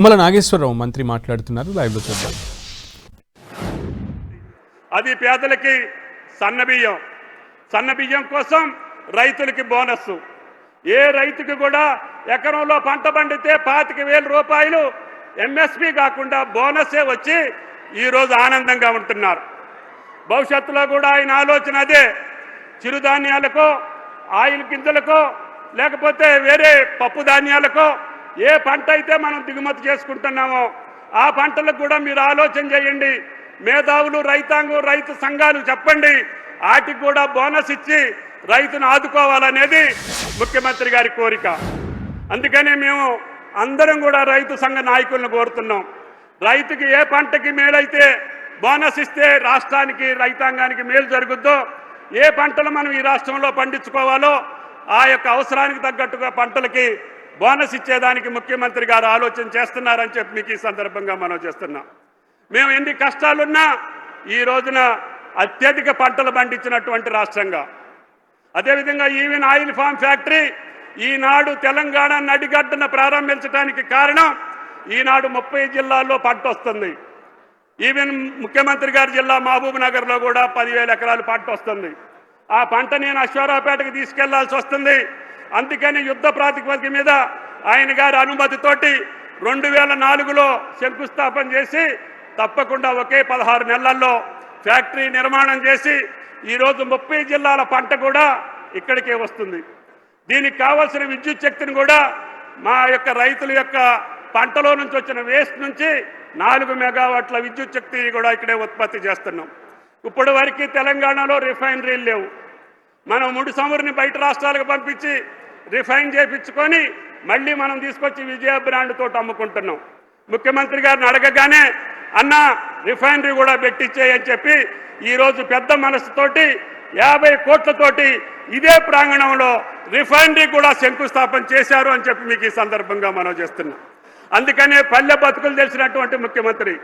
తుమ్మల నాగేశ్వరరావు మంత్రి మాట్లాడుతున్నారు. లైవ్లో చూద్దాం. అది పేదలకి సన్నబియ్యం కోసం రైతులకి బోనస్. ఏ రైతుకి కూడా ఎకరంలో పంట పండితే 25,000 రూపాయలు ఎంఎస్పి కాకుండా బోనసే వచ్చి ఈరోజు ఆనందంగా ఉంటున్నారు. భవిష్యత్తులో కూడా ఆయన ఆలోచన అదే. చిరుధాన్యాలకో, ఆయిల్ గింజలకో, లేకపోతే వేరే పప్పు ధాన్యాలకో ఏ పంట అయితే మనం దిగుమతి చేసుకుంటున్నామో ఆ పంటలకు కూడా మీరు ఆలోచన చేయండి. మేధావులు, రైతాంగం, రైతు సంఘాలు చెప్పండి. వాటికి కూడా బోనస్ ఇచ్చి రైతును ఆదుకోవాలనేది ముఖ్యమంత్రి గారి కోరిక. అందుకని మేము అందరం కూడా రైతు సంఘ నాయకులను కోరుతున్నాం. రైతుకి ఏ పంటకి మేలైతే బోనస్ ఇస్తే రాష్ట్రానికి, రైతాంగానికి మేలు జరుగుద్దో, ఏ పంటలు మనం ఈ రాష్ట్రంలో పండించుకోవాలో ఆ యొక్క అవసరానికి తగ్గట్టుగా పంటలకి బోనస్ ఇచ్చేదానికి ముఖ్యమంత్రి గారు ఆలోచన చేస్తున్నారని చెప్పి మీకు ఈ సందర్భంగా మనం చేస్తున్నాం. మేము ఎన్ని కష్టాలున్నా ఈ రోజున అత్యధిక పంటలు పండించినటువంటి రాష్ట్రంగా, అదేవిధంగా ఈవెన్ ఆయిల్ ఫామ్ ఫ్యాక్టరీ ఈనాడు తెలంగాణ నడిగడ్డన ప్రారంభించడానికి కారణం ఈనాడు 30 జిల్లాల్లో పంట వస్తుంది. ఈవెన్ ముఖ్యమంత్రి గారి జిల్లా మహబూబ్ నగర్లో కూడా 10,000 ఎకరాలు పంట వస్తుంది. ఆ పంట నేను అశ్వారావుపేటకు తీసుకెళ్లాల్సి వస్తుంది. అందుకని యుద్ధ ప్రాతిపదిక మీద ఆయన గారి అనుమతితోటి 2004లో శంకుస్థాపన చేసి తప్పకుండా ఒకే 16 నెలల్లో ఫ్యాక్టరీ నిర్మాణం చేసి ఈరోజు 30 జిల్లాల పంట కూడా ఇక్కడికే వస్తుంది. దీనికి కావాల్సిన విద్యుత్ శక్తిని కూడా మా యొక్క రైతుల యొక్క పంటలో నుంచి వచ్చిన వేస్ట్ నుంచి 4 మెగావాట్ల విద్యుత్ శక్తిని కూడా ఇక్కడే ఉత్పత్తి చేస్తున్నాం. ఇప్పటి వరకు తెలంగాణలో రిఫైనరీలు లేవు. మనం ముడి చమురుని బయట రాష్ట్రాలకు పంపించి రిఫైన్ చేయించుకొని మళ్ళీ మనం తీసుకొచ్చి విజయ బ్రాండ్ తోటి అమ్ముకుంటున్నాం. ముఖ్యమంత్రి గారిని అడగగానే అన్న రిఫైనరీ కూడా పెట్టించేయని చెప్పి ఈరోజు పెద్ద మనసుతోటి 50 కోట్లతోటి ఇదే ప్రాంగణంలో రిఫైనరీ కూడా శంకుస్థాపన చేశారు అని చెప్పి మీకు ఈ సందర్భంగా మనం చేస్తున్నాం. అందుకనే పల్లె బతుకులు తెలిసినటువంటి ముఖ్యమంత్రి,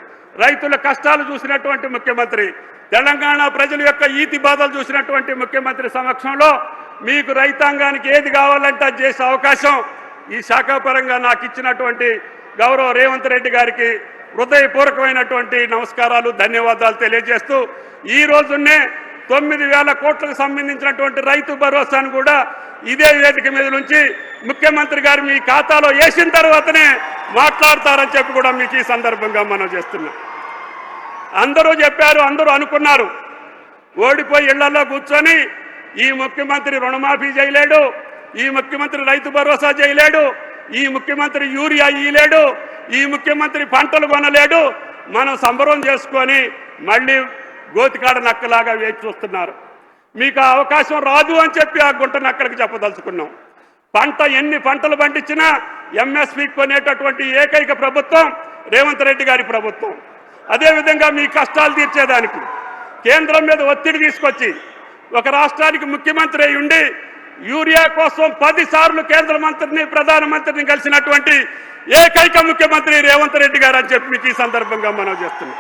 రైతుల కష్టాలు చూసినటువంటి ముఖ్యమంత్రి, తెలంగాణ ప్రజల యొక్క ఈతి బాధలు చూసినటువంటి ముఖ్యమంత్రి సమక్షంలో మీకు రైతాంగానికి ఏది కావాలంటే అది చేసే అవకాశం ఈ శాఖాపరంగా నాకు ఇచ్చినటువంటి గౌరవ రేవంత్ రెడ్డి గారికి హృదయపూర్వకమైనటువంటి నమస్కారాలు, ధన్యవాదాలు తెలియజేస్తూ ఈ రోజునే 9,000 కోట్లకు సంబంధించినటువంటి రైతు భరోసాను కూడా ఇదే వేదిక మీద నుంచి ముఖ్యమంత్రి గారు మీ ఖాతాలో వేసిన తర్వాతనే మాట్లాడతారని చెప్పి కూడా మీకు ఈ సందర్భంగా మనం చేస్తున్నాం. అందరూ చెప్పారు, అందరూ అనుకున్నారు, ఓడిపోయి ఇళ్లలో కూర్చొని ఈ ముఖ్యమంత్రి రుణమాఫీ చేయలేడు, ఈ ముఖ్యమంత్రి రైతు భరోసా చేయలేడు, ఈ ముఖ్యమంత్రి యూరియా ఇయ్యలేడు, ఈ ముఖ్యమంత్రి పంటలు కొనలేడు, మనం సంబరం చేసుకొని మళ్ళీ గోతికాడ నక్కలాగా వేచి చూస్తున్నారు. మీకు ఆ అవకాశం రాదు అని చెప్పి ఆ గుంట నక్కలకి చెప్పదలుచుకున్నాం. ఎన్ని పంటలు పండించినా ఎంఎస్పీ కొనేటటువంటి ఏకైక ప్రభుత్వం రేవంత్ రెడ్డి గారి ప్రభుత్వం. అదేవిధంగా మీ కష్టాలు తీర్చేదానికి కేంద్రం మీద ఒత్తిడి తీసుకొచ్చి ఒక రాష్ట్రానికి ముఖ్యమంత్రి అయి ఉండి యూరియా కోసం 10 సార్లు కేంద్ర మంత్రిని, ప్రధానమంత్రిని కలిసినటువంటి ఏకైక ముఖ్యమంత్రి రేవంత్ రెడ్డి గారు అని చెప్పి మీకు ఈ సందర్భంగా మనం చేస్తున్నాం.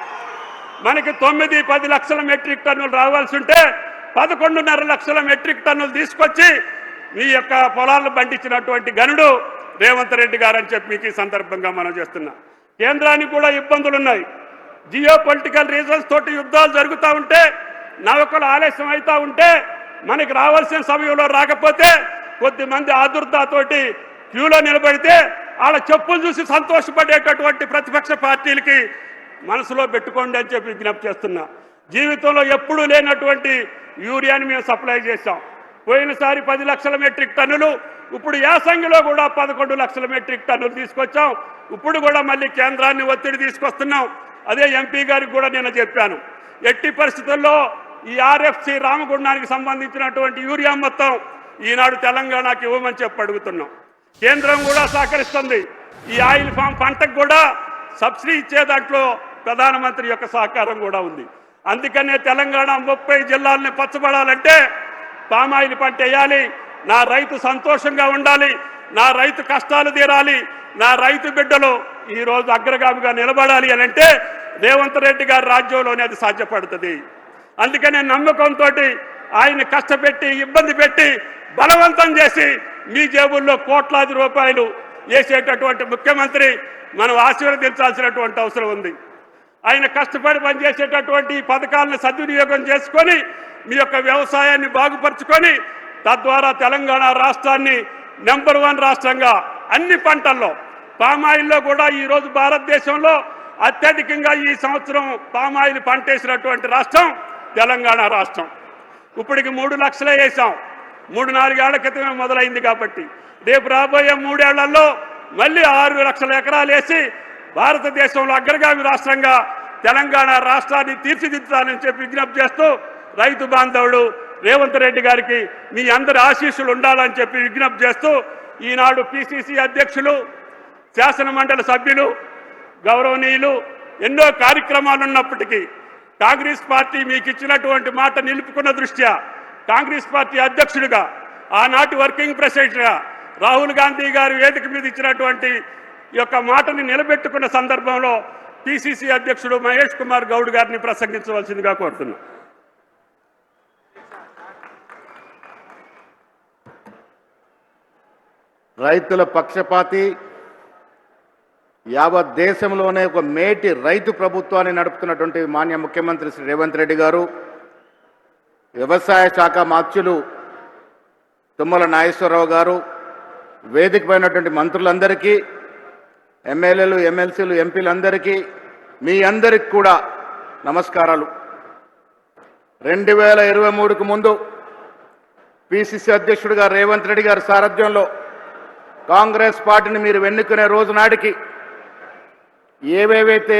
మనకి 9-10 లక్షల మెట్రిక్ టన్నులు రావాల్సి ఉంటే 11.5 లక్షల మెట్రిక్ టన్నులు తీసుకొచ్చి మీ యొక్క పొలాలను పండించినటువంటి గనుడు రేవంత్ రెడ్డి గారు అని చెప్పి మీకు ఈ సందర్భంగా మనం చేస్తున్నాం. కేంద్రానికి కూడా ఇబ్బందులు ఉన్నాయి. జియో పొలిటికల్ రీజన్స్ తోటి యుద్ధాలు జరుగుతూ ఉంటే, నౌకలు ఆలస్యం అవుతూ ఉంటే, మనకి రావాల్సిన సమయంలో రాకపోతే కొద్దిమంది ఆదుర్దాతోటి క్యూలో నిలబడితే వాళ్ళ చెప్పులు చూసి సంతోషపడేటటువంటి ప్రతిపక్ష పార్టీలకి మనసులో పెట్టుకోండి అని చెప్పి విజ్ఞప్తి చేస్తున్నా. జీవితంలో ఎప్పుడూ లేనటువంటి యూరియాని మేము సప్లై చేశాం. పోయినసారి 10 లక్షల మెట్రిక్ టన్నులు, ఇప్పుడు యాసంగిలో కూడా 11 లక్షల మెట్రిక్ టన్నులు తీసుకొచ్చాం. ఇప్పుడు కూడా మళ్ళీ కేంద్రాన్ని ఒత్తిడి తీసుకొస్తున్నాం. అదే ఎంపీ గారికి కూడా నేను చెప్పాను, ఎట్టి పరిస్థితుల్లో ఈ ఆర్ఎఫ్సి రామగుండానికి సంబంధించినటువంటి యూరియా మొత్తం ఈనాడు తెలంగాణకి ఇవ్వమని చెప్పి అడుగుతున్నాం. కేంద్రం కూడా సహకరిస్తుంది. ఈ ఆయిల్ ఫామ్ పంటకు కూడా సబ్సిడీ ఇచ్చే దాంట్లో ప్రధానమంత్రి యొక్క సహకారం కూడా ఉంది. అందుకనే తెలంగాణ 30 జిల్లాలని పచ్చబడాలంటే పామాయిల్ పంట వేయాలి, నా రైతు సంతోషంగా ఉండాలి, నా రైతు కష్టాలు తీరాలి, నా రైతు బిడ్డలు ఈరోజు అగ్రగామిగా నిలబడాలి అని అంటే రేవంత్ రెడ్డి గారి రాజ్యంలోనే అది సాధ్యపడుతుంది. అందుకనే నమ్మకంతో ఆయన కష్టపెట్టి, ఇబ్బంది పెట్టి, బలవంతం చేసి మీ జేబుల్లో కోట్లాది రూపాయలు చేసేటటువంటి ముఖ్యమంత్రి మనం ఆశీర్వదించాల్సినటువంటి అవసరం ఉంది. ఆయన కష్టపడి పనిచేసేటటువంటి ఈ పథకాలను సద్వినియోగం చేసుకొని మీ యొక్క వ్యవసాయాన్ని బాగుపరుచుకొని తద్వారా తెలంగాణ రాష్ట్రాన్ని నెంబర్ 1 రాష్ట్రంగా అన్ని పంటల్లో పామాయిల్లో కూడా ఈరోజు భారతదేశంలో అత్యధికంగా ఈ సంవత్సరం పామాయిల్ పంట వేసినటువంటి రాష్ట్రం తెలంగాణ రాష్ట్రం. ఇప్పటికి 3 లక్షలే వేసాం. 3-4 ఏళ్ల క్రితమే మొదలైంది కాబట్టి రేపు రాబోయే 3 ఏళ్లలో మళ్ళీ 6 లక్షల ఎకరాలు వేసి భారతదేశంలో అగ్రగామి రాష్ట్రంగా తెలంగాణ రాష్ట్రాన్ని తీర్చిదిద్దాలని చెప్పి విజ్ఞప్తి చేస్తూ రైతు బాంధవుడు రేవంత్ రెడ్డి గారికి మీ అందరి ఆశీస్సులు ఉండాలని చెప్పి విజ్ఞప్తి చేస్తూ ఈనాడు పిసిసి అధ్యక్షులు, శాసన మండలి సభ్యులు, గౌరవనీయులు ఎన్నో కార్యక్రమాలు ఉన్నప్పటికీ కాంగ్రెస్ పార్టీ మీకు ఇచ్చినటువంటి మాట నిలుపుకున్న దృష్ట్యా కాంగ్రెస్ పార్టీ అధ్యక్షుడిగా ఆనాటి వర్కింగ్ ప్రెసిడెంట్గా రాహుల్ గాంధీ గారు వేదిక మీద ఇచ్చినటువంటి ఈ యొక్క మాటని నిలబెట్టుకున్న సందర్భంలో పిసిసి అధ్యక్షుడు మహేష్ కుమార్ గౌడ్ గారిని ప్రసంగించవలసిందిగా కోరుతున్నాను. రైతుల పక్షపాతి, యావత్ దేశంలోనే ఒక మేటి రైతు ప్రభుత్వాన్ని నడుపుతున్నటువంటి మాన్య ముఖ్యమంత్రి శ్రీ రేవంత్ రెడ్డి గారు, వ్యవసాయ శాఖ మాత్యులు తుమ్మల నాగేశ్వరరావు గారు, వేదికపైనటువంటి మంత్రులందరికీ, ఎమ్మెల్యేలు, ఎమ్మెల్సీలు, ఎంపీలందరికీ, మీ అందరికి కూడా నమస్కారాలు. 2023కు ముందు పిసిసి అధ్యక్షుడిగా రేవంత్ రెడ్డి గారి సారథ్యంలో కాంగ్రెస్ పార్టీని మీరు ఎన్నుకునే రోజు నాటికి ఏవేవైతే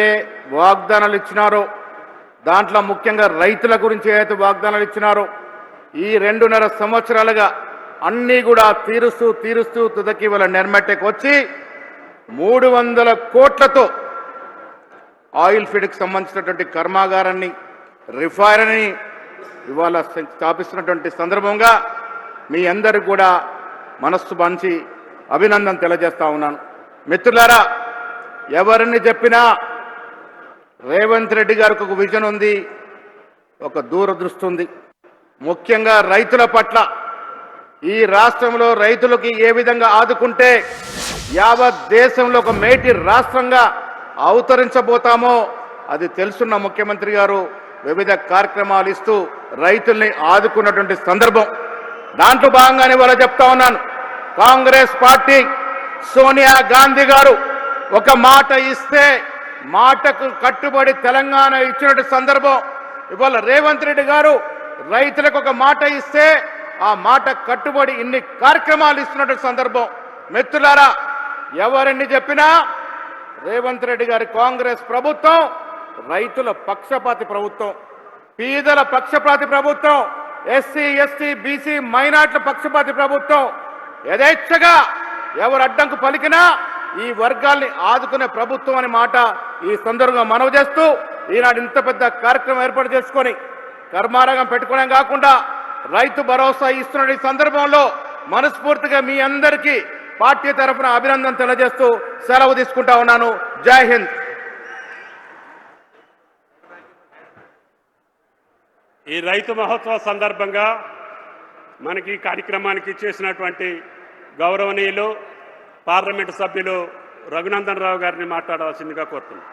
వాగ్దానాలు ఇచ్చినారో, దాంట్లో ముఖ్యంగా రైతుల గురించి ఏవైతే వాగ్దానాలు ఇచ్చినారో ఈ 2.5 సంవత్సరాలుగా అన్నీ కూడా తీరుస్తూ తుదకి వాళ్ళ నిర్మట్టెకి వచ్చి 300 కోట్లతో ఆయిల్ ఫీడ్కి సంబంధించినటువంటి కర్మాగారాన్ని, రిఫైనరీని ఇవాళ స్థాపిస్తున్నటువంటి సందర్భంగా మీ అందరికి కూడా మనస్సు పంచి అభినందన తెలియజేస్తా ఉన్నాను. మిత్రులారా, ఎవరిని చెప్పినా రేవంత్ రెడ్డి గారికి ఒక విజన్ ఉంది, ఒక దూరదృష్టి ఉంది. ముఖ్యంగా రైతుల పట్ల ఈ రాష్ట్రంలో రైతులకి ఏ విధంగా ఆదుకుంటే యావత్ దేశంలో ఒక మేటి రాష్ట్రంగా అవతరించబోతామో అది తెలుసున్న ముఖ్యమంత్రి గారు వివిధ కార్యక్రమాలు ఇస్తూ రైతుల్ని ఆదుకున్నటువంటి సందర్భం. దాంట్లో భాగంగానే వాళ్ళ చెప్తా ఉన్నాను, కాంగ్రెస్ పార్టీ సోనియా గాంధీ గారు ఒక మాట ఇస్తే మాటకు కట్టుబడి తెలంగాణ ఇచ్చినటువంటి సందర్భం. ఇవాళ రేవంత్ రెడ్డి గారు రైతులకు ఒక మాట ఇస్తే ఆ మాట కట్టుబడి ఇన్ని కార్యక్రమాలు ఇస్తున్నటువంటి సందర్భం. మిత్రులారా, ఎవరిని చెప్పినా రేవంత్ రెడ్డి గారి కాంగ్రెస్ ప్రభుత్వం రైతుల పక్షపాతి ప్రభుత్వం, పేదల పక్షపాతి ప్రభుత్వం, ఎస్సీ, ఎస్టీ, బీసీ, మైనార్టీల పక్షపాతి ప్రభుత్వం. యథేచ్ఛగా ఎవరు అడ్డంకు పలికినా ఈ వర్గాల్ని ఆదుకునే ప్రభుత్వం అనే మాట ఈ సందర్భంగా మనవి చేస్తూ ఈనాడు ఇంత పెద్ద కార్యక్రమం ఏర్పాటు చేసుకొని కర్మారంగం పెట్టుకోవడం కాకుండా రైతు భరోసా ఇస్తున్న ఈ సందర్భంలో మనస్ఫూర్తిగా మీ అందరికీ పార్టీ తరఫున అభినందన తెలియజేస్తూ సెలవు తీసుకుంటా ఉన్నాను. జై హింద్. ఈ రైతు మహోత్సవ సందర్భంగా మనకి ఈ కార్యక్రమానికి చేసినటువంటి గౌరవనీయులు పార్లమెంటు సభ్యులు రఘునందన్ రావు గారిని మాట్లాడవలసిందిగా కోరుతున్నాను.